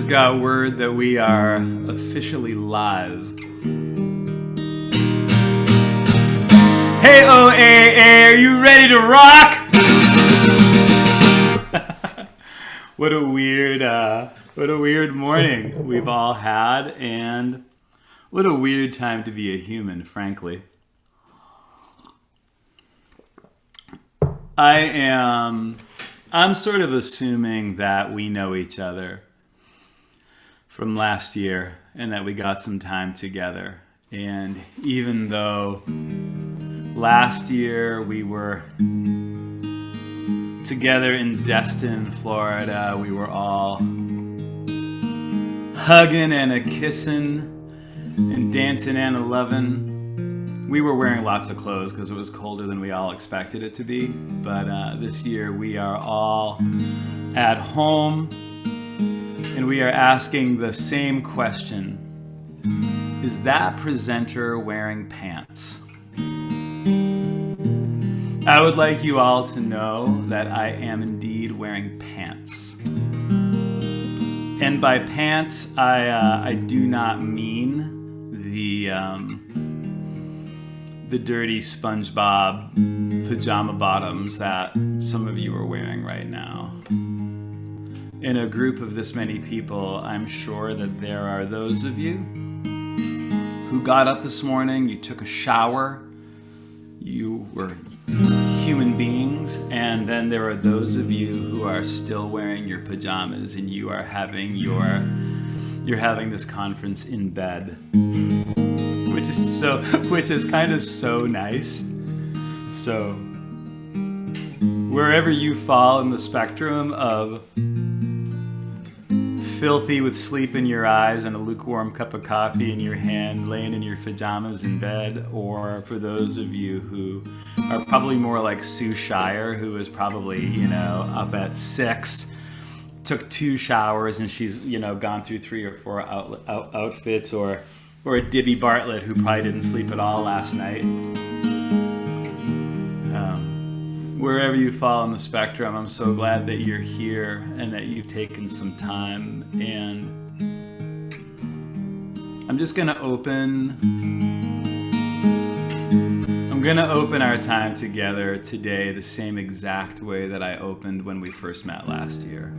just got word that we are officially live. Hey OAA, are you ready to rock? What a weird morning we've all had, and what a weird time to be a human, frankly. I'm sort of assuming that we know each other from last year and that we got some time together. And even though last year we were together in Destin, Florida, we were all hugging and a-kissing and dancing and a-loving. We were wearing lots of clothes because it was colder than we all expected it to be. But this year we are all at home and we are asking the same question. Is that presenter wearing pants? I would like you all to know that I am indeed wearing pants. And by pants, I do not mean the dirty SpongeBob pajama bottoms that some of you are wearing right now. In a group of this many people, I'm sure that there are those of you who got up this morning, you took a shower, you were human beings, and then there are those of you who are still wearing your pajamas and you are having you're having this conference in bed, which is kind of so nice. So wherever you fall in the spectrum of filthy with sleep in your eyes and a lukewarm cup of coffee in your hand, laying in your pajamas in bed, or for those of you who are probably more like Sue Shire, who is probably, up at 6, took 2 showers, and she's, gone through 3 or 4 outfits, or a Dibby Bartlett who probably didn't sleep at all last night. Wherever you fall on the spectrum, I'm so glad that you're here and that you've taken some time. And I'm gonna open our time together today the same exact way that I opened when we first met last year.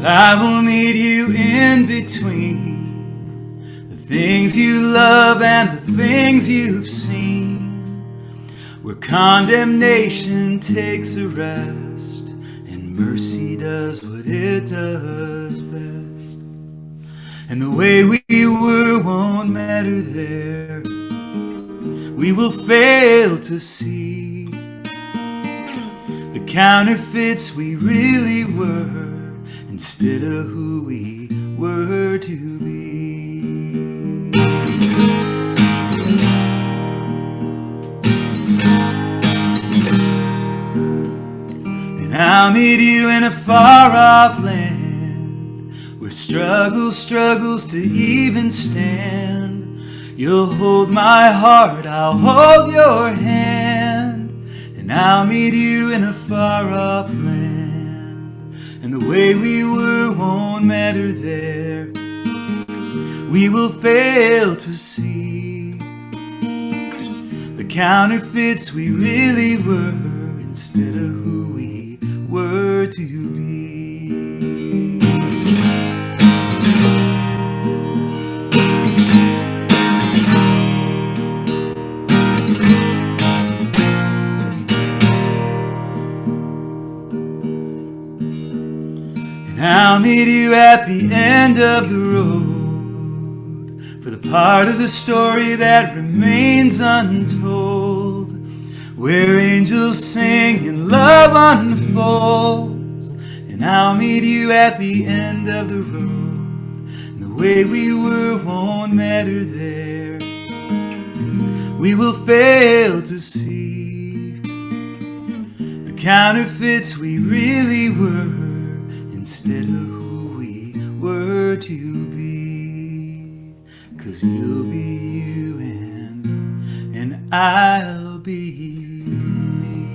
I will meet you in between the things you love and the things you've seen, where condemnation takes a rest and mercy does what it does best. And the way we were won't matter there. We will fail to see the counterfeits we really were instead of who we were to be. I'll meet you in a far-off land where struggles to even stand. You'll hold my heart, I'll hold your hand, and I'll meet you in a far-off land. And the way we were won't matter there. We will fail to see the counterfeits we really were instead of who we were to be. And I'll meet you at the end of the road for the part of the story that remains untold, where angels sing and love unfolds. And I'll meet you at the end of the road, and the way we were won't matter there. We will fail to see the counterfeits we really were instead of who we were to be. 'Cause you'll be you and I'll be me.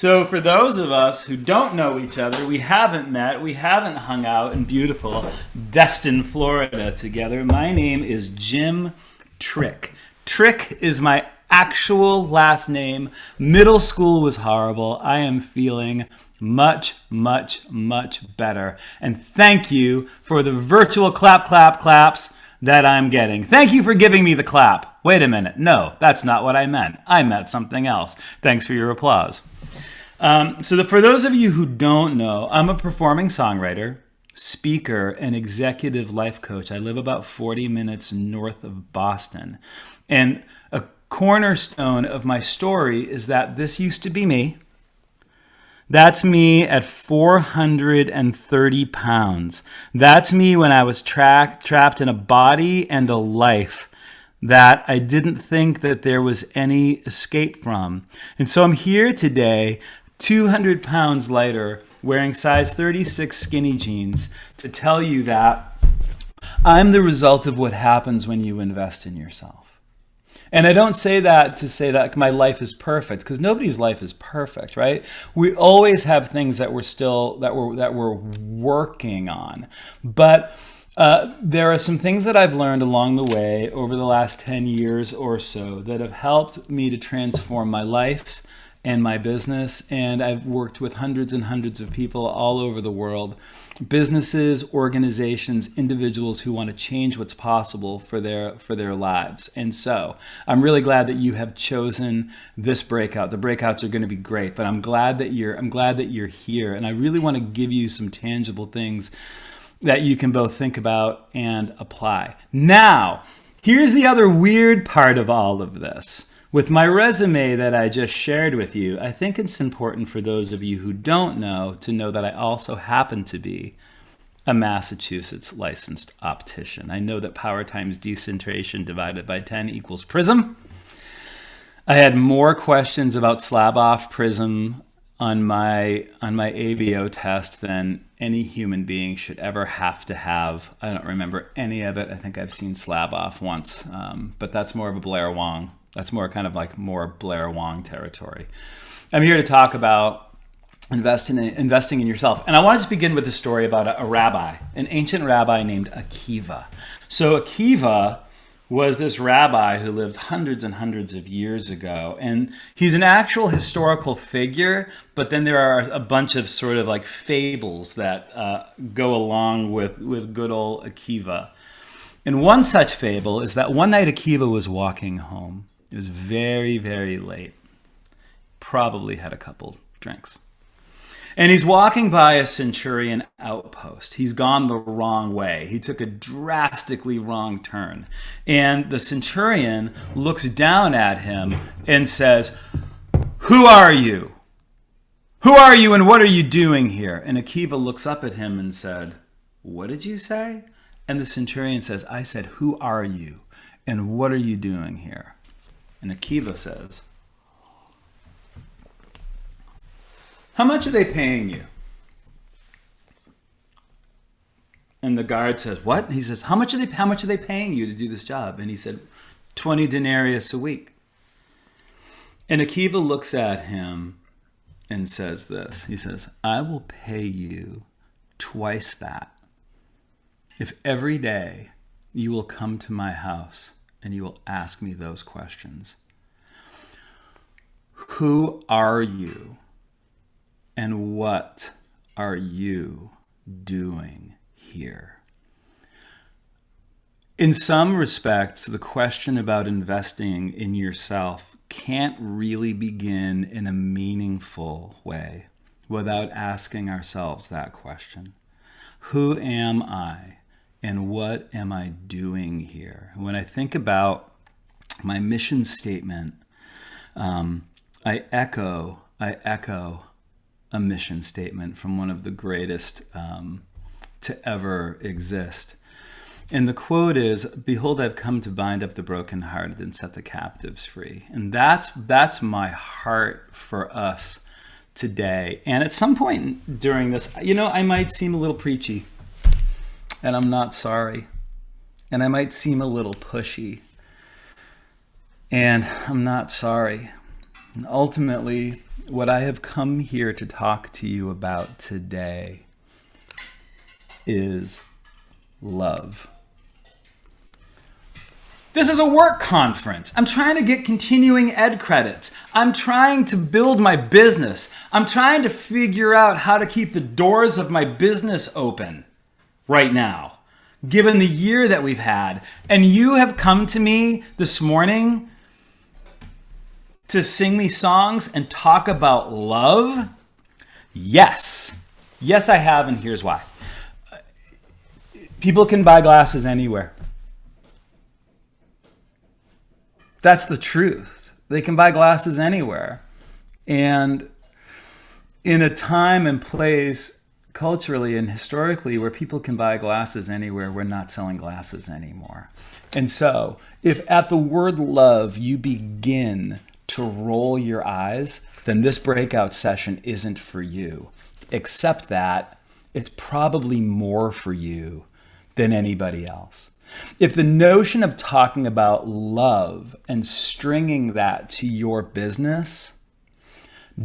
So for those of us who don't know each other, we haven't met, we haven't hung out in beautiful Destin, Florida together. My name is Jim Trick. Trick is my actual last name. Middle school was horrible. I am feeling much, much, much better. And thank you for the virtual claps that I'm getting. Thank you for giving me the clap. Wait a minute. No, that's not what I meant. I meant something else. Thanks for your applause. For those of you who don't know, I'm a performing songwriter, speaker, and executive life coach. I live about 40 minutes north of Boston. And a cornerstone of my story is that this used to be me. That's me at 430 pounds. That's me when I was trapped in a body and a life that I didn't think that there was any escape from. And so I'm here today, 200 pounds lighter, wearing size 36 skinny jeans, to tell you that I'm the result of what happens when you invest in yourself. And I don't say that to say that my life is perfect, because nobody's life is perfect, right? We always have things that we're working on. But there are some things that I've learned along the way over the last 10 years or so that have helped me to transform my life and my business. And I've worked with hundreds and hundreds of people all over the world, businesses, organizations, individuals who want to change what's possible for their lives. And so I'm really glad that you have chosen this breakout. The breakouts are going to be great, but I'm glad that you're here. And I really want to give you some tangible things that you can both think about and apply. Now, here's the other weird part of all of this. With my resume that I just shared with you, I think it's important for those of you who don't know to know that I also happen to be a Massachusetts licensed optician. I know that power times decentration divided by 10 equals prism. I had more questions about slab off prism on my ABO test than any human being should ever have to have. I don't remember any of it. I think I've seen slab off once, but that's more of a Blair Wong. That's more kind of like more Blair Wong territory. I'm here to talk about investing in yourself. And I want to just begin with a story about a rabbi, an ancient rabbi named Akiva. So Akiva was this rabbi who lived hundreds and hundreds of years ago. And he's an actual historical figure, but then there are a bunch of sort of like fables that go along with good old Akiva. And one such fable is that one night Akiva was walking home. It was very, very late. Probably had a couple drinks. And he's walking by a centurion outpost. He's gone the wrong way. He took a drastically wrong turn. And the centurion looks down at him and says, "Who are you? Who are you and what are you doing here?" And Akiva looks up at him and said, "What did you say?" And the centurion says, "I said, who are you and what are you doing here?" And Akiva says, "How much are they paying you?" And the guard says, "What?" He says, how much are they paying you to do this job?" And he said, 20 denarius a week. And Akiva looks at him and says this. He says, "I will pay you twice that if every day you will come to my house and you will ask me those questions. Who are you? And what are you doing here?" In some respects, the question about investing in yourself can't really begin in a meaningful way without asking ourselves that question. Who am I? And what am I doing here? When I think about my mission statement, I echo a mission statement from one of the greatest to ever exist. And the quote is, "Behold, I've come to bind up the brokenhearted and set the captives free." And that's my heart for us today. And at some point during this, I might seem a little preachy. And I'm not sorry. And I might seem a little pushy. And I'm not sorry. And ultimately, what I have come here to talk to you about today is love. This is a work conference. I'm trying to get continuing ed credits. I'm trying to build my business. I'm trying to figure out how to keep the doors of my business open right now, given the year that we've had. And you have come to me this morning to sing me songs and talk about love? Yes. Yes, I have, and here's why. People can buy glasses anywhere. That's the truth. They can buy glasses anywhere. And in a time and place, culturally and historically, where people can buy glasses anywhere, we're not selling glasses anymore. And so, if at the word love you begin to roll your eyes, then this breakout session isn't for you. Except that it's probably more for you than anybody else. If the notion of talking about love and stringing that to your business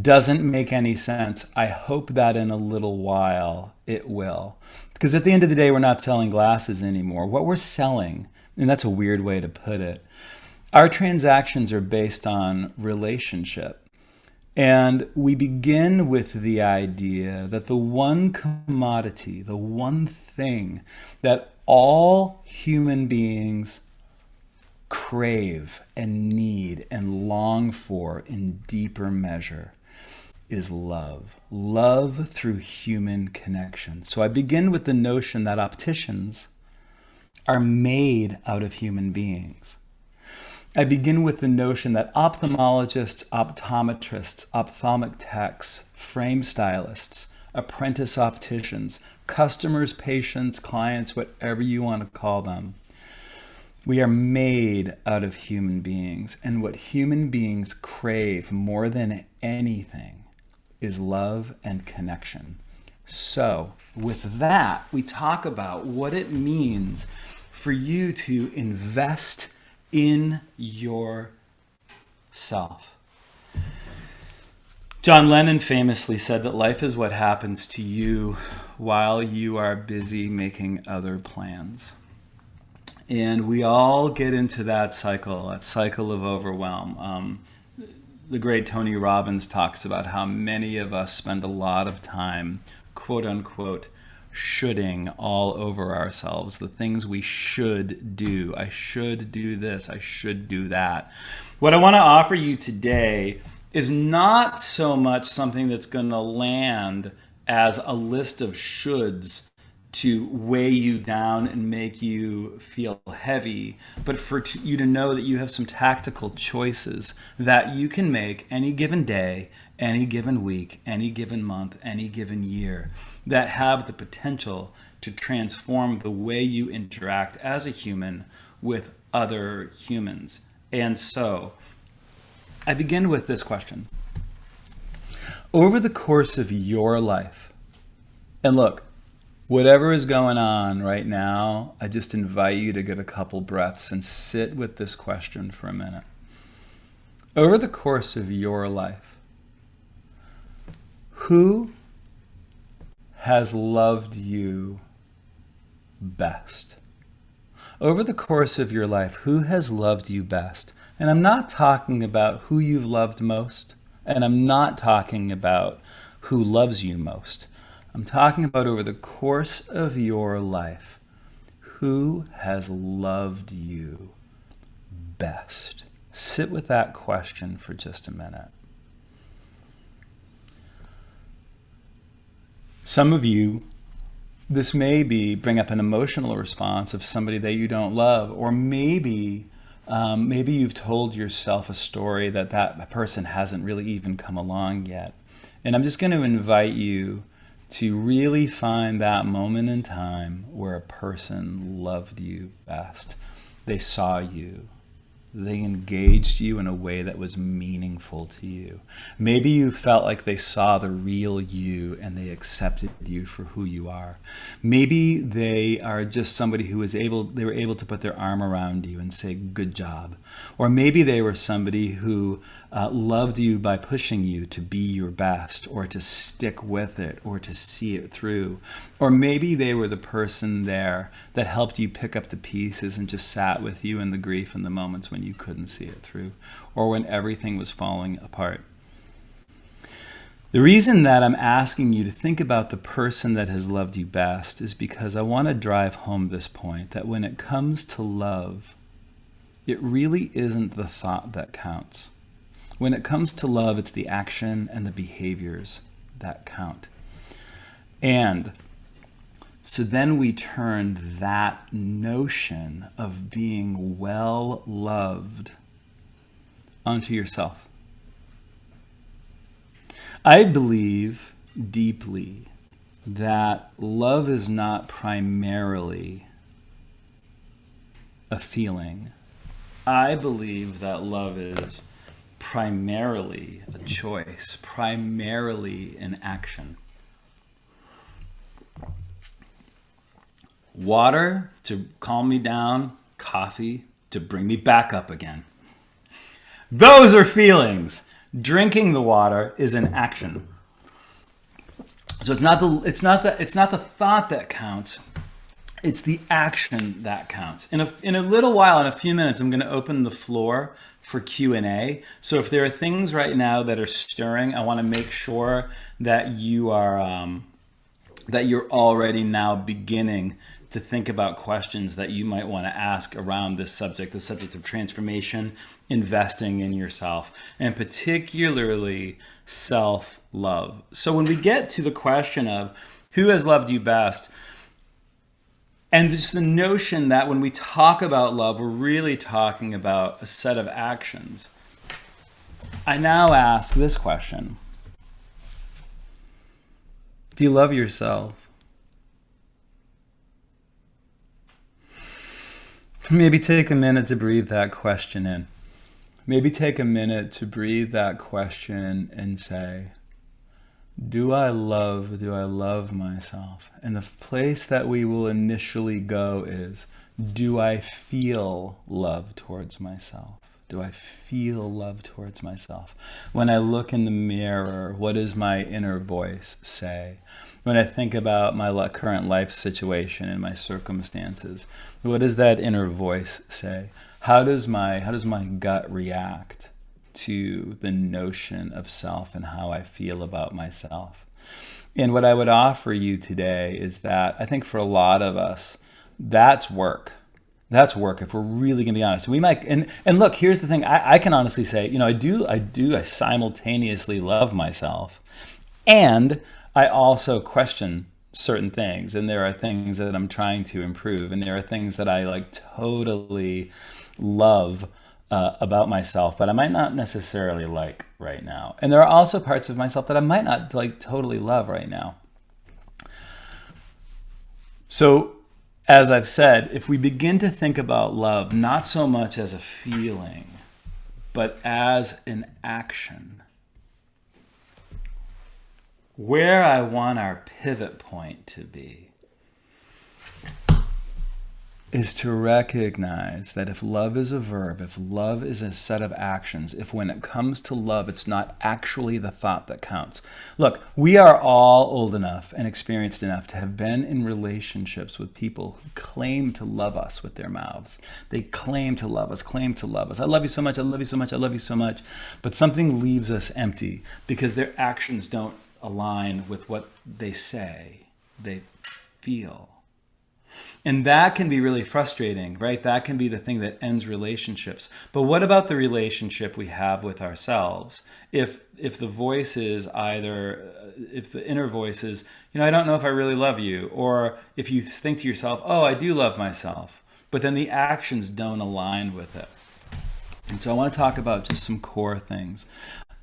doesn't make any sense, I hope that in a little while it will. Because at the end of the day, we're not selling glasses anymore. What we're selling, and that's a weird way to put it, our transactions are based on relationship. And we begin with the idea that the one commodity, the one thing that all human beings crave and need and long for in deeper measure is love. Love through human connection. So I begin with the notion that opticians are made out of human beings. I begin with the notion that ophthalmologists, optometrists, ophthalmic techs, frame stylists, apprentice opticians, customers, patients, clients, whatever you want to call them, we are made out of human beings. And what human beings crave more than anything is love and connection. So with that, we talk about what it means for you to invest in yourself. John Lennon famously said that life is what happens to you while you are busy making other plans. And we all get into that cycle of overwhelm. The great Tony Robbins talks about how many of us spend a lot of time, quote unquote, shoulding all over ourselves, the things we should do. I should do this, I should do that. What I want to offer you today is not so much something that's going to land as a list of shoulds to weigh you down and make you feel heavy, but for you to know that you have some tactical choices that you can make any given day, any given week, any given month, any given year, that have the potential to transform the way you interact as a human with other humans. And so, I begin with this question. Over the course of your life, and look, whatever is going on right now, I just invite you to get a couple breaths and sit with this question for a minute. Over the course of your life, who has loved you best? Over the course of your life, who has loved you best? And I'm not talking about who you've loved most, and I'm not talking about who loves you most. I'm talking about over the course of your life, who has loved you best? Sit with that question for just a minute. Some of you, this may bring up an emotional response of somebody that you don't love, or maybe you've told yourself a story that person hasn't really even come along yet. And I'm just going to invite you to really find that moment in time where a person loved you best. They saw you. They engaged you in a way that was meaningful to you. Maybe you felt like they saw the real you and they accepted you for who you are. Maybe they are just somebody who they were able to put their arm around you and say, good job. Or maybe they were somebody who loved you by pushing you to be your best, or to stick with it, or to see it through. Or maybe they were the person there that helped you pick up the pieces and just sat with you in the grief in the moments when you couldn't see it through, or when everything was falling apart. The reason that I'm asking you to think about the person that has loved you best is because I want to drive home this point that when it comes to love, it really isn't the thought that counts. When it comes to love, it's the action and the behaviors that count. And so then we turned that notion of being well loved onto yourself. I believe deeply that love is not primarily a feeling. I believe that love is primarily a choice, primarily an action. Water to calm me down, coffee to bring me back up again. Those are feelings. Drinking the water is an action. So it's not the thought that counts. It's the action that counts. In a little while, in a few minutes, I'm going to open the floor for Q&A. So if there are things right now that are stirring, I want to make sure that you are that you're already now beginning to think about questions that you might want to ask around this subject, the subject of transformation, investing in yourself, and particularly self-love. So when we get to the question of who has loved you best, and just the notion that when we talk about love, we're really talking about a set of actions, I now ask this question. Do you love yourself? Maybe take a minute to breathe that question in. Maybe take a minute to breathe that question and say, do I love myself? And the place that we will initially go is, do I feel love towards myself? Do I feel love towards myself? When I look in the mirror, what does my inner voice say? When I think about my current life situation and my circumstances, what does that inner voice say? How does my gut react to the notion of self and how I feel about myself? And what I would offer you today is that I think for a lot of us, that's work. That's work if we're really going to be honest. We might, and look, here's the thing. I can honestly say, I simultaneously love myself, and I also question certain things, and there are things that I'm trying to improve, and there are things that I totally love about myself, but I might not necessarily like right now. And there are also parts of myself that I might not totally love right now. So, as I've said, if we begin to think about love not so much as a feeling, but as an action, where I want our pivot point to be is to recognize that if love is a verb, if love is a set of actions, if when it comes to love, it's not actually the thought that counts. Look, we are all old enough and experienced enough to have been in relationships with people who claim to love us with their mouths. They claim to love us. I love you so much, I love you so much, I love you so much. But something leaves us empty because their actions don't align with what they say, they feel. And that can be really frustrating, right? That can be the thing that ends relationships. But what about the relationship we have with ourselves? If the voice is if the inner voice is, I don't know if I really love you, or if you think to yourself, oh, I do love myself, but then the actions don't align with it. And so I want to talk about just some core things.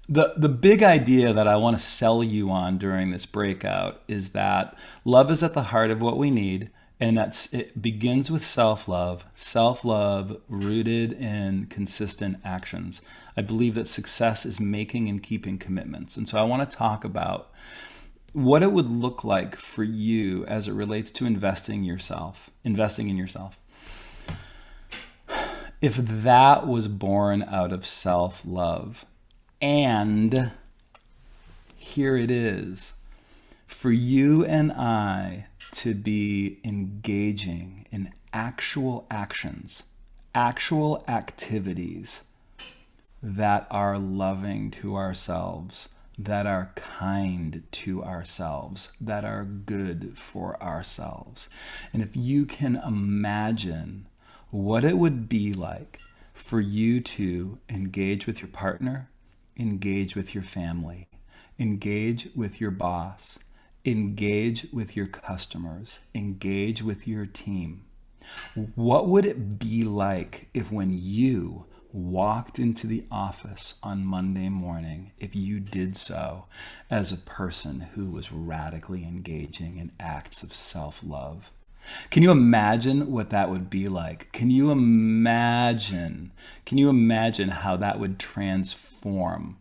The big idea that I want to sell you on during this breakout is that love is at the heart of what we need. And it begins with self-love rooted in consistent actions. I believe that success is making and keeping commitments. And so I want to talk about what it would look like for you as it relates to investing in yourself. If that was born out of self-love, And here it is. For you and I to be engaging in actual actions, actual activities that are loving to ourselves, that are kind to ourselves, that are good for ourselves. And if you can imagine what it would be like for you to engage with your partner, engage with your family, engage with your boss, engage with your customers, engage with your team. What would it be like if when you walked into the office on Monday morning, if you did so as a person who was radically engaging in acts of self-love? Can you imagine what that would be like? Can you imagine how that would transform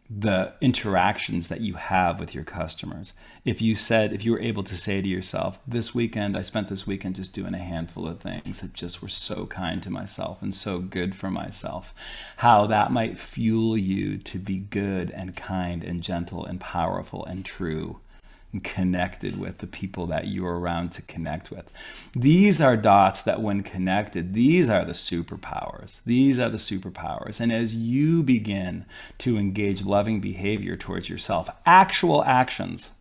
the interactions that you have with your customers? If you were able to say to yourself, I spent this weekend just doing a handful of things that just were so kind to myself and so good for myself, how that might fuel you to be good and kind and gentle and powerful and true and connected with the people that you're around to connect with. These are dots that when connected, these are the superpowers. These are the superpowers. And as you begin to engage loving behavior towards yourself, actual actions,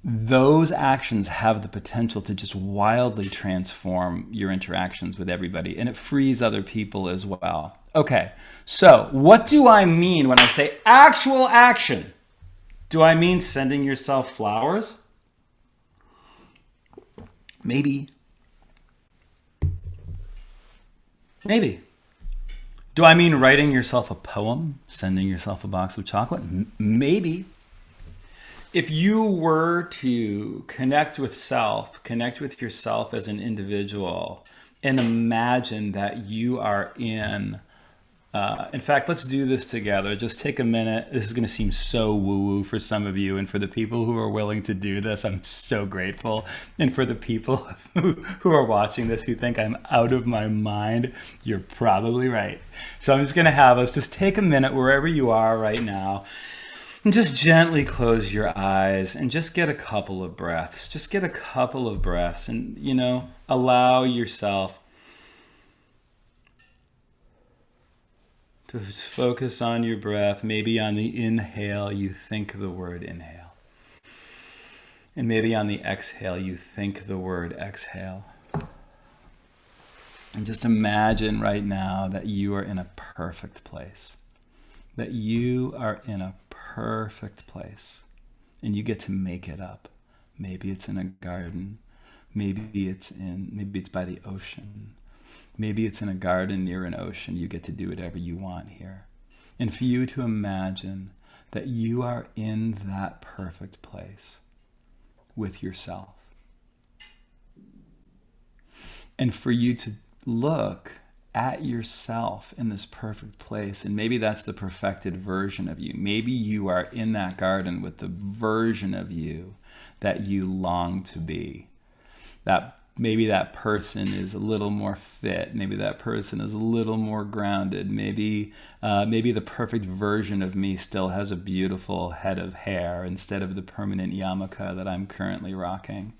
those actions have the potential to just wildly transform your interactions with everybody, and it frees other people as well. Okay, so what do I mean when I say actual action? Do I mean sending yourself flowers? Maybe. Do I mean writing yourself a poem, sending yourself a box of chocolate? Maybe. If you were to connect with yourself as an individual, and imagine that you are in fact, let's do this together. Just take a minute. This is going to seem so woo-woo for some of you, and for the people who are willing to do this, I'm so grateful. And for the people who are watching this who think I'm out of my mind, you're probably right. So I'm just going to have us just take a minute wherever you are right now, and just gently close your eyes and just get a couple of breaths. Just get a couple of breaths and, allow yourself to focus on your breath. Maybe on the inhale, you think the word inhale. And maybe on the exhale, you think the word exhale. And just imagine right now that you are in a perfect place. That you are in a perfect place. And you get to make it up. Maybe it's in a garden. Maybe it's by the ocean. Maybe it's in a garden near an ocean. You get to do whatever you want here. And for you to imagine that you are in that perfect place with yourself. And for you to look at yourself in this perfect place. And maybe that's the perfected version of you. Maybe you are in that garden with the version of you that you long to be. Maybe that person is a little more fit. Maybe that person is a little more grounded. Maybe the perfect version of me still has a beautiful head of hair instead of the permanent yarmulke that I'm currently rocking.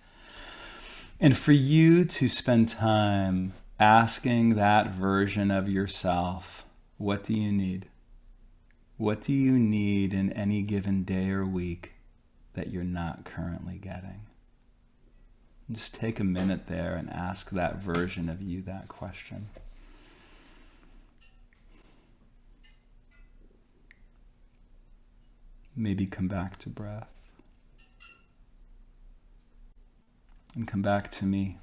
And for you to spend time asking that version of yourself, what do you need? What do you need in any given day or week that you're not currently getting? Just take a minute there and ask that version of you that question. Maybe come back to breath. And come back to me.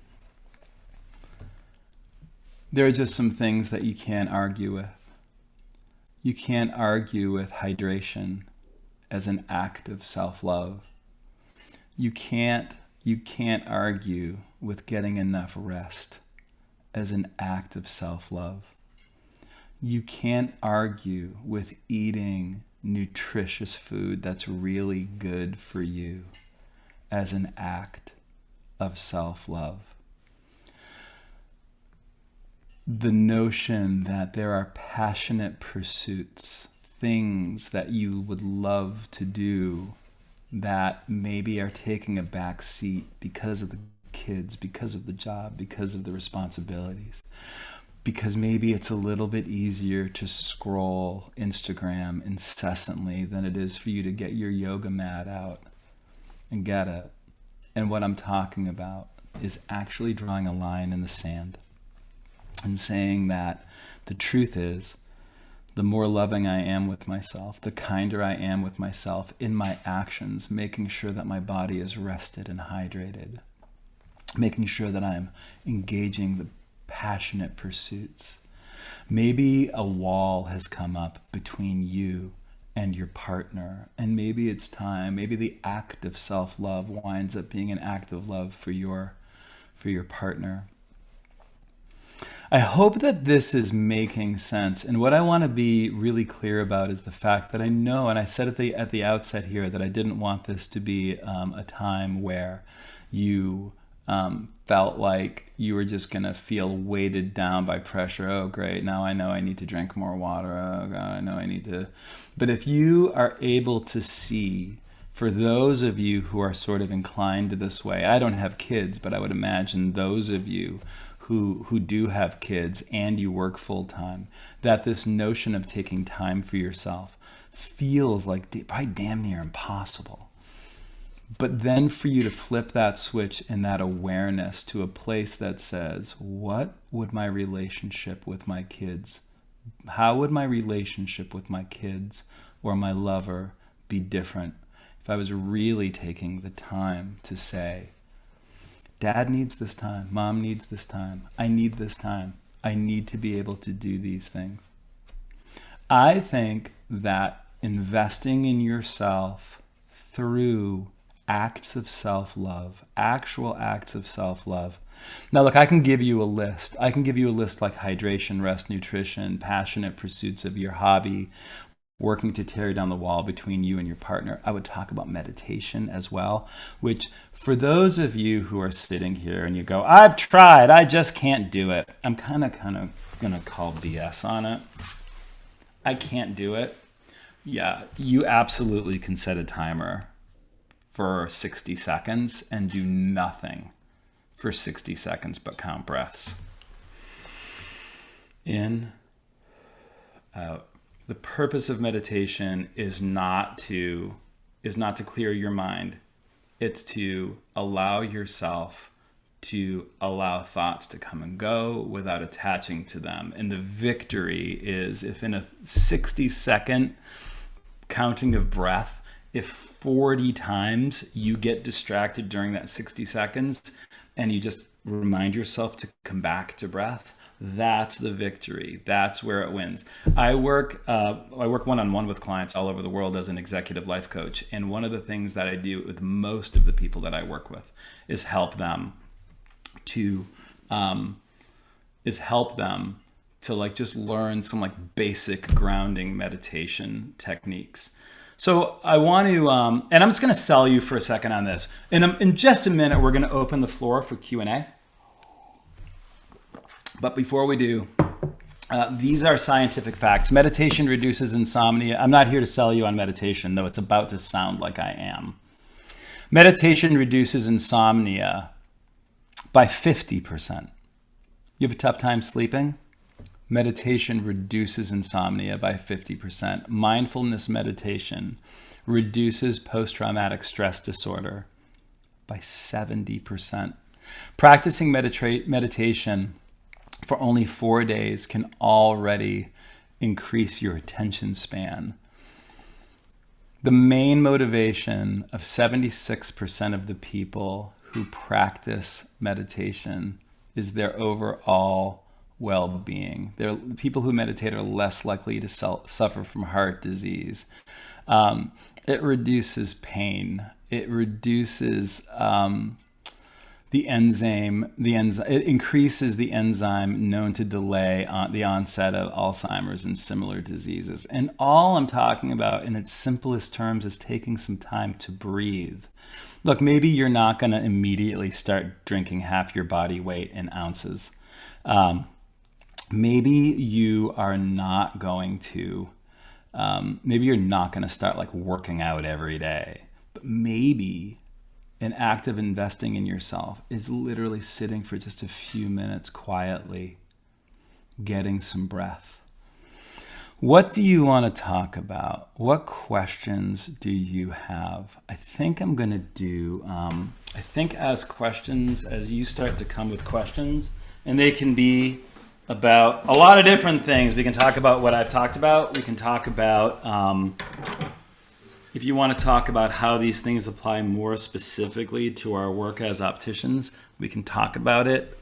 There are just some things that you can't argue with. You can't argue with hydration as an act of self-love. You can't argue with getting enough rest as an act of self-love. You can't argue with eating nutritious food that's really good for you as an act of self-love. the notion that there are passionate pursuits, things that you would love to do that maybe are taking a back seat because of the kids, because of the job, because of the responsibilities. Because maybe it's a little bit easier to scroll Instagram incessantly than it is for you to get your yoga mat out and get it. And what I'm talking about is actually drawing a line in the sand and saying that the truth is, the more loving I am with myself, the kinder I am with myself in my actions, making sure that my body is rested and hydrated, making sure that I'm engaging the passionate pursuits. Maybe a wall has come up between you and your partner, and maybe it's time, maybe the act of self-love winds up being an act of love for your partner. I hope that this is making sense. And what I want to be really clear about is the fact that I know, and I said at the outset here, that I didn't want this to be a time where you felt like you were just going to feel weighted down by pressure. Oh, great. Now I know I need to drink more water. Oh, God, I know I need to. But if you are able to see, for those of you who are sort of inclined to this way, I don't have kids, but I would imagine those of you who do have kids and you work full time, that this notion of taking time for yourself feels like probably damn near impossible. But then for you to flip that switch and that awareness to a place that says, what would my relationship with my kids, how would my relationship with my kids or my lover be different if I was really taking the time to say, Dad needs this time, Mom needs this time, I need this time, I need to be able to do these things. I think that investing in yourself through acts of self-love, actual acts of self-love. Now, look, I can give you a list. I can give you a list like hydration, rest, nutrition, passionate pursuits of your hobby, working to tear down the wall between you and your partner. I would talk about meditation as well, which for those of you who are sitting here and you go, I've tried, I just can't do it. I'm kind of going to call BS on it. I can't do it. Yeah, you absolutely can set a timer for 60 seconds and do nothing for 60 seconds but count breaths. In, out. The purpose of meditation is not to clear your mind. It's to allow yourself to allow thoughts to come and go without attaching to them. And the victory is if in a 60-second counting of breath, if 40 times you get distracted during that 60 seconds and you just remind yourself to come back to breath, that's the victory. That's where it wins. I work one-on-one with clients all over the world as an executive life coach. And one of the things that I do with most of the people that I work with is help them to like just learn some like basic grounding meditation techniques. So I want to, and I'm just going to sell you for a second on this. In just a minute, we're going to open the floor for Q&A. But before we do, these are scientific facts. Meditation reduces insomnia. I'm not here to sell you on meditation, though it's about to sound like I am. Meditation reduces insomnia by 50%. You have a tough time sleeping? Meditation reduces insomnia by 50%. Mindfulness meditation reduces post-traumatic stress disorder by 70%. Practicing meditation for only 4 days can already increase your attention span. The main motivation of 76% of the people who practice meditation is their overall well-being. People who meditate are less likely to suffer from heart disease. It reduces pain. It reduces it increases the enzyme known to delay the onset of Alzheimer's and similar diseases. And all I'm talking about in its simplest terms is taking some time to breathe. Look, maybe you're not going to immediately start drinking half your body weight in ounces. maybe you are not going to, maybe you're not going to start like working out every day, but maybe an act of investing in yourself is literally sitting for just a few minutes quietly, getting some breath. What do you want to talk about? What questions do you have? I think I'm going to do, I think as questions, as you start to come with questions, and they can be about a lot of different things. We can talk about what I've talked about. We can talk about, if you want to talk about how these things apply more specifically to our work as opticians, we can talk about it.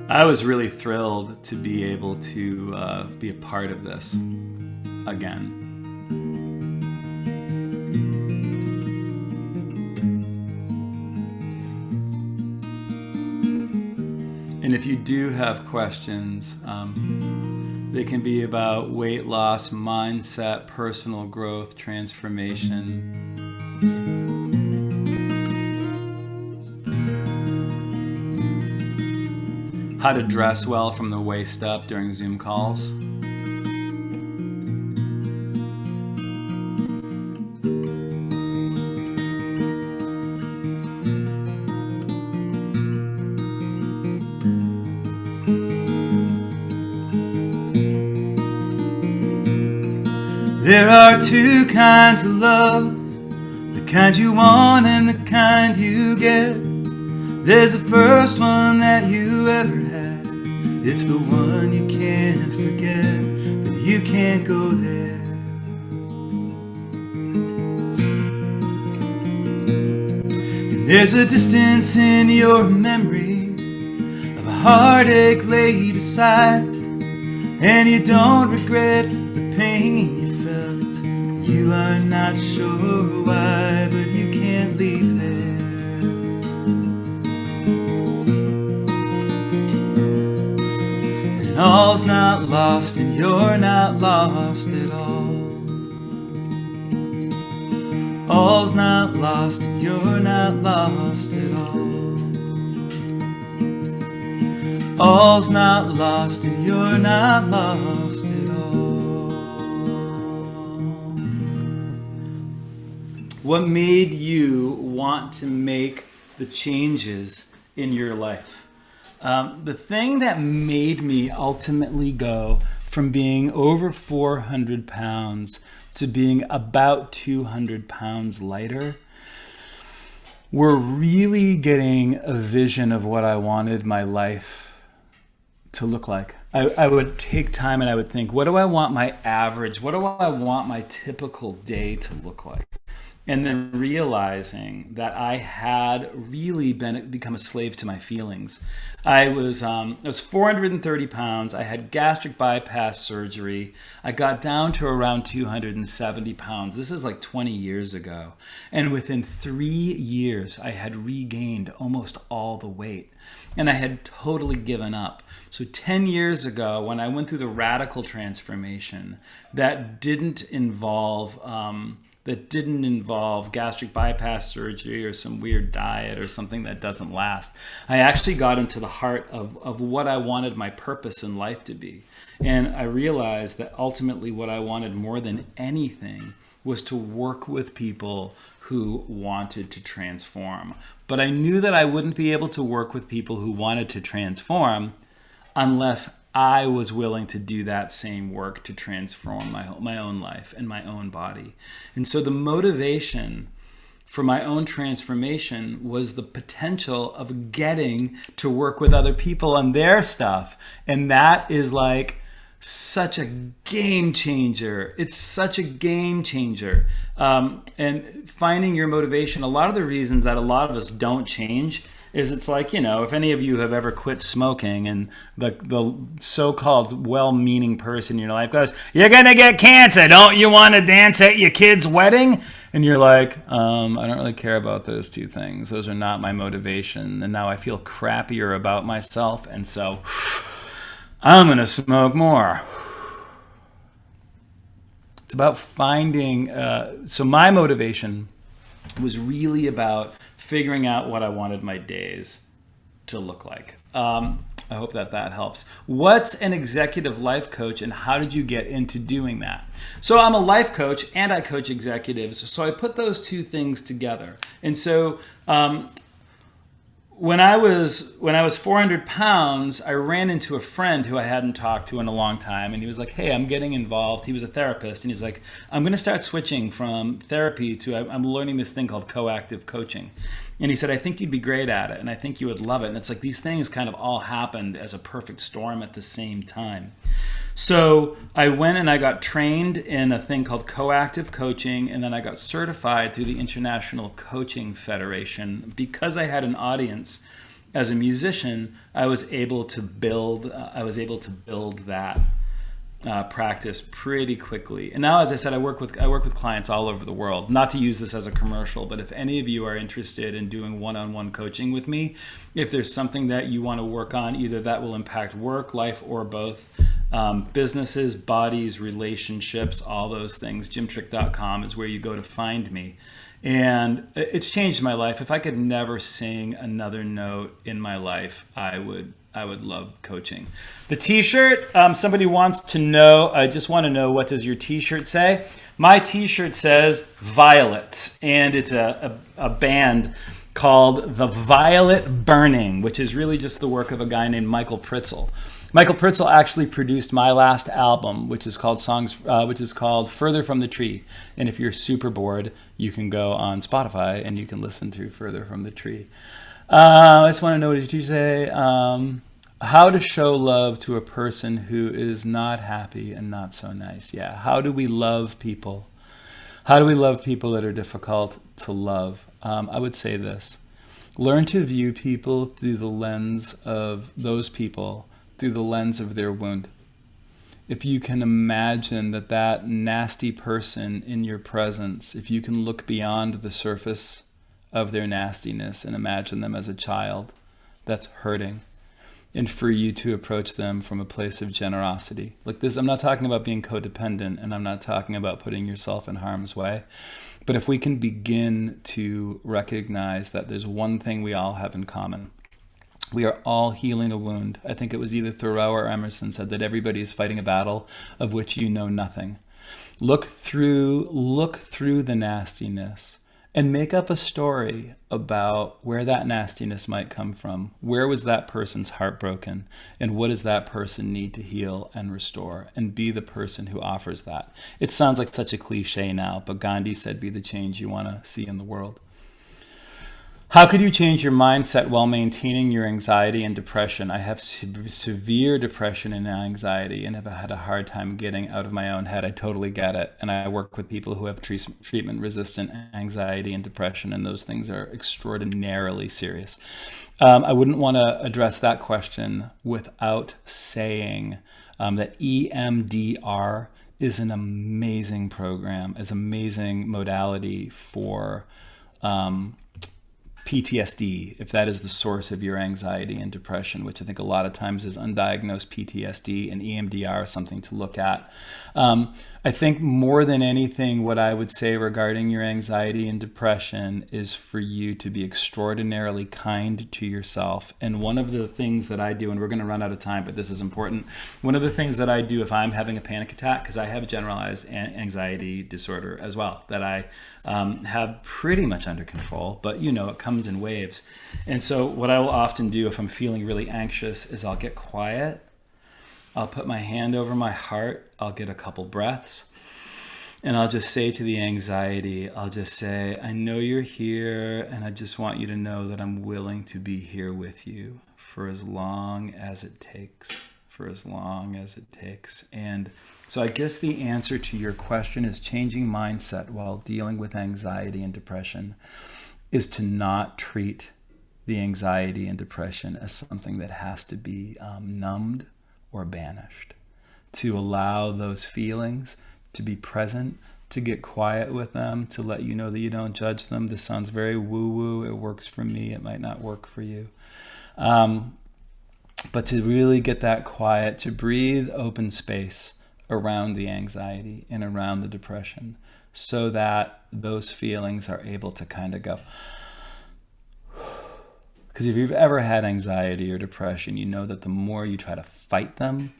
I was really thrilled to be able to be a part of this again. And if you do have questions, they can be about weight loss, mindset, personal growth, transformation. How to dress well from the waist up during Zoom calls. There are two kinds of love, the kind you want and the kind you get. There's the first one that you ever had. It's the one you can't forget, but you can't go there. And there's a distance in your memory of a heartache laid aside, and you don't regret the pain you felt. You are not sure why, but you can't leave there. And all's not lost, and you're not lost at all. All's not lost, and you're not lost at all. All's not lost, and you're not lost at all. What made you want to make the changes in your life? The thing that made me ultimately go from being over 400 pounds to being about 200 pounds lighter were really getting a vision of what I wanted my life to look like. I would take time and I would think, what do I want my average, what do I want my typical day to look like? And then realizing that I had really become a slave to my feelings. I was 430 pounds. I had gastric bypass surgery. I got down to around 270 pounds. This is like 20 years ago. And within 3 years, I had regained almost all the weight. And I had totally given up. So 10 years ago, when I went through the radical transformation, that didn't involve gastric bypass surgery or some weird diet or something that doesn't last. I actually got into the heart of what I wanted my purpose in life to be. And I realized that ultimately what I wanted more than anything was to work with people who wanted to transform. But I knew that I wouldn't be able to work with people who wanted to transform unless I was willing to do that same work to transform my own life and my own body. And so the motivation for my own transformation was the potential of getting to work with other people on their stuff. And that is like such a game changer. It's such a game changer. And finding your motivation, a lot of the reasons that a lot of us don't change is it's like, if any of you have ever quit smoking and the so-called well-meaning person in your life goes, "You're going to get cancer. Don't you want to dance at your kid's wedding?" And you're like, I don't really care about those two things. Those are not my motivation. And now I feel crappier about myself. And so I'm going to smoke more. It's about finding, so my motivation was really about figuring out what I wanted my days to look like. I hope that helps. What's an executive life coach, and how did you get into doing that? So I'm a life coach and I coach executives. So I put those two things together. And so when I was 400 pounds, I ran into a friend who I hadn't talked to in a long time, and he was like, "Hey, I'm getting involved." He was a therapist, and he's like, "I'm going to start switching from therapy to I'm learning this thing called coactive coaching." And he said, "I think you'd be great at it, and I think you would love it." And it's like these things kind of all happened as a perfect storm at the same time. So I went and I got trained in a thing called coactive coaching, and then I got certified through the International Coaching Federation. Because I had an audience as a musician, I was able to build that practice pretty quickly. And now, as I said, I work with clients all over the world. Not to use this as a commercial, but if any of you are interested in doing one-on-one coaching with me, if there's something that you want to work on, either that will impact work, life, or both, businesses, bodies, relationships, all those things, jimtrick.com is where you go to find me. And it's changed my life. If I could never sing another note in my life, I would love coaching. The t-shirt, somebody wants to know, I just want to know, what does your t-shirt say? My t-shirt says Violet, and it's a band called The Violet Burning, which is really just the work of a guy named Michael Pritzl. Michael Pritzl actually produced my last album, which is called Further from the Tree. And if you're super bored, you can go on Spotify and you can listen to Further from the Tree. I just want to know, what did you say? How to show love to a person who is not happy and not so nice. Yeah, how do we love people? How do we love people that are difficult to love? I would say this. Learn to view people through the lens of those people, through the lens of their wound. If you can imagine that nasty person in your presence, if you can look beyond the surface of their nastiness and imagine them as a child that's hurting, and for you to approach them from a place of generosity. Like this, I'm not talking about being codependent, and I'm not talking about putting yourself in harm's way. But if we can begin to recognize that there's one thing we all have in common. We are all healing a wound. I think it was either Thoreau or Emerson said that everybody is fighting a battle of which you know nothing. Look through the nastiness and make up a story about where that nastiness might come from. Where was that person's heart broken? And what does that person need to heal and restore? And be the person who offers that. It sounds like such a cliche now, but Gandhi said, be the change you want to see in the world. How could you change your mindset while maintaining your anxiety and depression? I have severe depression and anxiety and have had a hard time getting out of my own head. I totally get it. And I work with people who have treatment-resistant anxiety and depression, and those things are extraordinarily serious. I wouldn't want to address that question without saying that EMDR is an amazing program, is an amazing modality for PTSD, if that is the source of your anxiety and depression, which I think a lot of times is undiagnosed PTSD, and EMDR is something to look at. I think more than anything, what I would say regarding your anxiety and depression is for you to be extraordinarily kind to yourself. And one of the things that I do, and we're going to run out of time, but this is important. One of the things that I do if I'm having a panic attack, because I have generalized anxiety disorder as well, that I have pretty much under control, but it comes in waves. And so what I will often do if I'm feeling really anxious is I'll get quiet. I'll put my hand over my heart. I'll get a couple breaths. And I'll just say to the anxiety, I'll just say, I know you're here, and I just want you to know that I'm willing to be here with you for as long as it takes. For as long as it takes. And so I guess the answer to your question is changing mindset while dealing with anxiety and depression is to not treat the anxiety and depression as something that has to be numbed or banished. To allow those feelings to be present, to get quiet with them, to let you know that you don't judge them. This sounds very woo-woo. It works for me. It might not work for you. But to really get that quiet, to breathe open space around the anxiety and around the depression, so that those feelings are able to kind of go. Because if you've ever had anxiety or depression, you know that the more you try to fight them,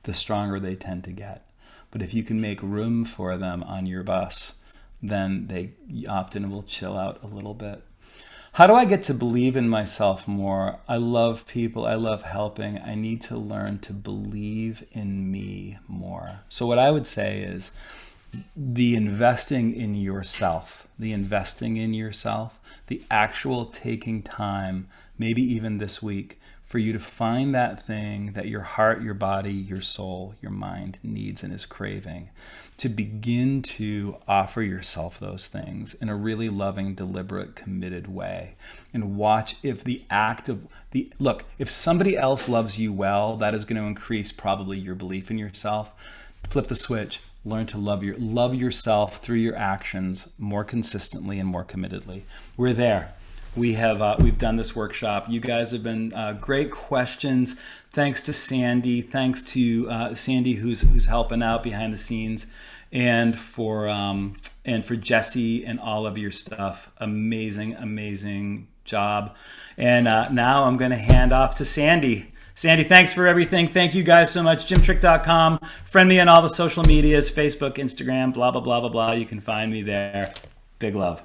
the stronger they tend to get. But if you can make room for them on your bus, then they often will chill out a little bit. How do I get to believe in myself more? I love people. I love helping. I need to learn to believe in me more. So what I would say is the investing in yourself, the actual taking time, maybe even this week, for you to find that thing that your heart, your body, your soul, your mind needs and is craving, to begin to offer yourself those things in a really loving, deliberate, committed way. And watch if if somebody else loves you well, that is going to increase probably your belief in yourself. Flip the switch. Learn to love yourself through your actions more consistently and more committedly. We're there. We've done this workshop. You guys have been great questions. Thanks to Sandy. Thanks to Sandy who's helping out behind the scenes, and for Jesse and all of your stuff. Amazing job. And now I'm going to hand off to Sandy. Sandy, thanks for everything. Thank you guys so much. JimTrick.com. Friend me on all the social medias, Facebook, Instagram, blah, blah, blah, blah, blah. You can find me there. Big love.